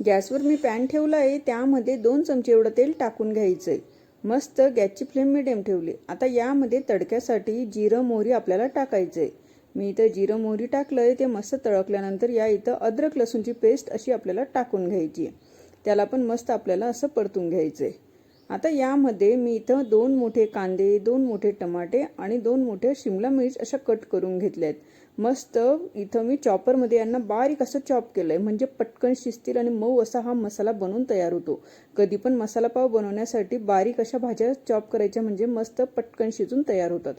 गॅसवर मी पॅन ठेवला आहे, त्यामध्ये 2 चमचे एवढं तेल टाकून घ्यायचं आहे। मस्त गॅसची फ्लेम मिडियम ठेवली। आता यामध्ये तडक्यासाठी जिरं मोहरी आपल्याला टाकायचं आहे। मी इथं जिरं मोहरी टाकलं आहे, ते मस्त तळकल्यानंतर या इथं अद्रक लसूणची पेस्ट अशी आपल्याला टाकून घ्यायची आहे। त्याला पण मस्त आपल्याला असं परतून घ्यायचं आहे। आता यामध्ये मी इथं 2 मोठे कांदे, 2 मोठे टमाटे आणि 2 मोठे शिमला मिर्च अशा कट करून घेतल्यात। मस्त इथं मी चॉपरमध्ये यांना बारीक असं चॉप केलंय, म्हणजे पटकन शिजतील आणि मऊ असा हा मसाला बनवून तयार होतो। कधी पण मसाला पाव बनवण्यासाठी बारीक अशा भाज्या चॉप करायच्या, म्हणजे मस्त पटकन शिजून तयार होतात।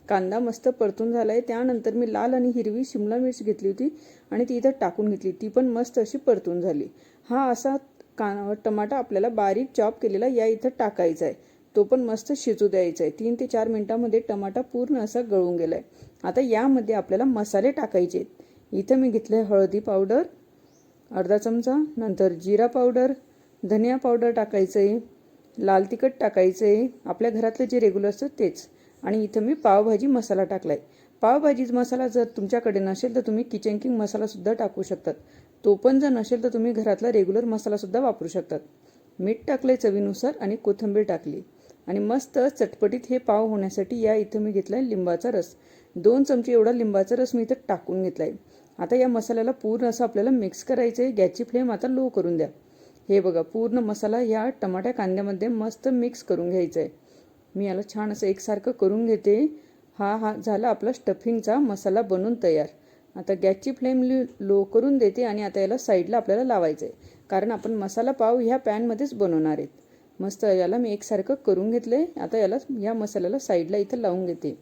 कांदा मस्त परतून झालाय, त्यानंतर मी लाल आणि हिरवी शिमला मिर्च घेतली होती आणि ती इथं टाकून घेतली, ती पण मस्त अशी परतून झाली। हा असा टमाटा आपल्याला बारीक चॉप केलेला या इथं टाकायचा आहे, तो पण मस्त शिजू द्यायचा आहे। 3 ते 4 मिनिटांमध्ये टमाटा पूर्ण असा गळून गेलाय। आता यामध्ये आपल्याला मसाले टाकायचे आहेत। इथं मी घेतले हळदी पावडर अर्धा चमचा, नंतर जिरा पावडर, धनिया पावडर टाकायचं आहे, लाल तिखट टाकायचं आहे, आपल्या घरातले जे रेग्युलर असतं तेच, आणि इथं मी पावभाजी मसाला टाकलाय। पावभाजी मसाला जर तुमच्याकडे नसेल तर तुम्ही किचन किंग मसाला सुद्धा टाकू शकतात, तो पण जर नसेल तर तुम्ही घरातला रेग्युलर मसाला सुद्धा वापरू शकतात। मीठ टाकले चवीनुसार आणि कोथिंबीर टाकली आणि मस्त चटपटीत हे पाव होण्यासाठी या इथं मी घेतलाय लिंबाचा रस। 2 चमचे एवढा लिंबाचा रस मी इथं टाकून घेतलाय। आता या मसाल्याला पूर्ण असं आपल्याला मिक्स करायचं आहे। गॅसची फ्लेम आता लो करून द्या। हे बघा, पूर्ण मसाला या टमाट्या कांद्यामध्ये मस्त मिक्स करून घ्यायचं आहे। मी याला छान असं एकसारखं करून घेते। हा झाला आपला स्टफिंगचा मसाला बनून तयार। आता गॅसची फ्लेम लो करून देते आणि आता याला साईडला आपल्याला लावायचं आहे, कारण आपण मसाला पाव ह्या पॅनमध्येच बनवणार आहेत। मस्त याला मी एकसारखं करून घेतलंय। आता याला या मसाल्याला साईडला इथं लावून घेते।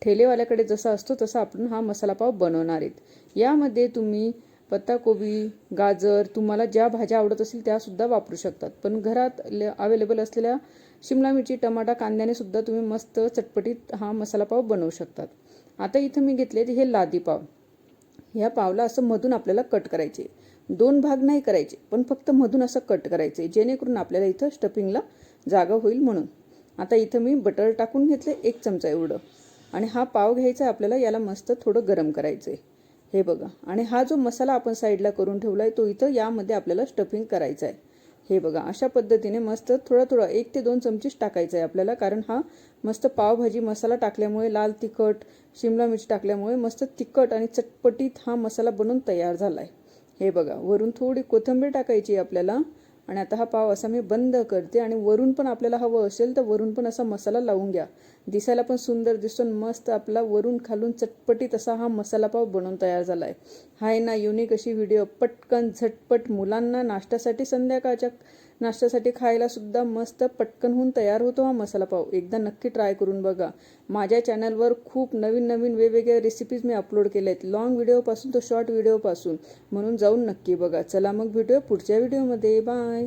ठेलेवाल्याकडे जसा असतो तसा आपण हा मसाला पाव बनवणार आहेत। यामध्ये तुम्ही पत्ताकोबी, गाजर, तुम्हाला ज्या भाज्या आवडत असतील त्या सुद्धा वापरू शकतात, पण घरात अवेलेबल असलेल्या शिमला मिरची, टमाटा, कांद्याने सुद्धा तुम्ही मस्त चटपटीत हा मसाला पाव बनवू शकतात। आता इथं मी घेतले हे लादी पाव। ह्या पावला असं मधून आपल्याला कट करायचे, 2 भाग नाही करायचे, पण फक्त मधून असं कट करायचे, जेणेकरून आपल्याला इथं स्टफिंगला जागा होईल म्हणून। आता इथं मी बटर टाकून घेतले 1 चमचा एवढं, आणि हा पाव घ्यायचा आपल्याला, याला मस्त थोडं गरम करायचं आहे। हे बघा, आणि हा जो मसाला आपण साईडला करून ठेवलाय तो इथं यामध्ये आपल्याला स्टफिंग करायचा आहे। हे बघा, अशा पद्धतीने मस्त थोडा 1 ते 2 चमचेच टाकायचा आहे आपल्याला, कारण हा मस्त पावभाजी मसाला टाकल्यामुळे, लाल तिखट, शिमला मिर्च टाकल्यामुळे मस्त तिखट आणि चटपटीत हा मसाला बनून तयार झालाय। हे बघा, वरून थोडी कोथिंबीर टाकायची आपल्याला, आणि आता हा पाव असा मी बंद करते, आणि वरून पण आपल्याला हवं असेल तर वरून पण असा मसाला लावून घ्या, दिसायला पण सुंदर दिसतो। मस्त आपला वरून खालून चटपटीत असा हा मसाला पाव बनवून तयार झालाय। हाय ना युनिक अशी व्हिडिओ, पटकन झटपट मुलांना नाश्त्यासाठी, संध्याकाळच्या नाश्त्यासाठी खायला सुद्धा मस्त पटकन होऊन तयार होतो हा मसाला पाव। एकदा नक्की ट्राय करून बघा। माझ्या चॅनलवर खूप नवीन वेगवेगळ्या रेसिपीज मी अपलोड केल्या आहेत, लॉंग व्हिडिओपासून तो शॉर्ट व्हिडिओपासून, म्हणून जाऊन नक्की बघा। चला मग भेटूया पुढच्या व्हिडिओमध्ये, बाय।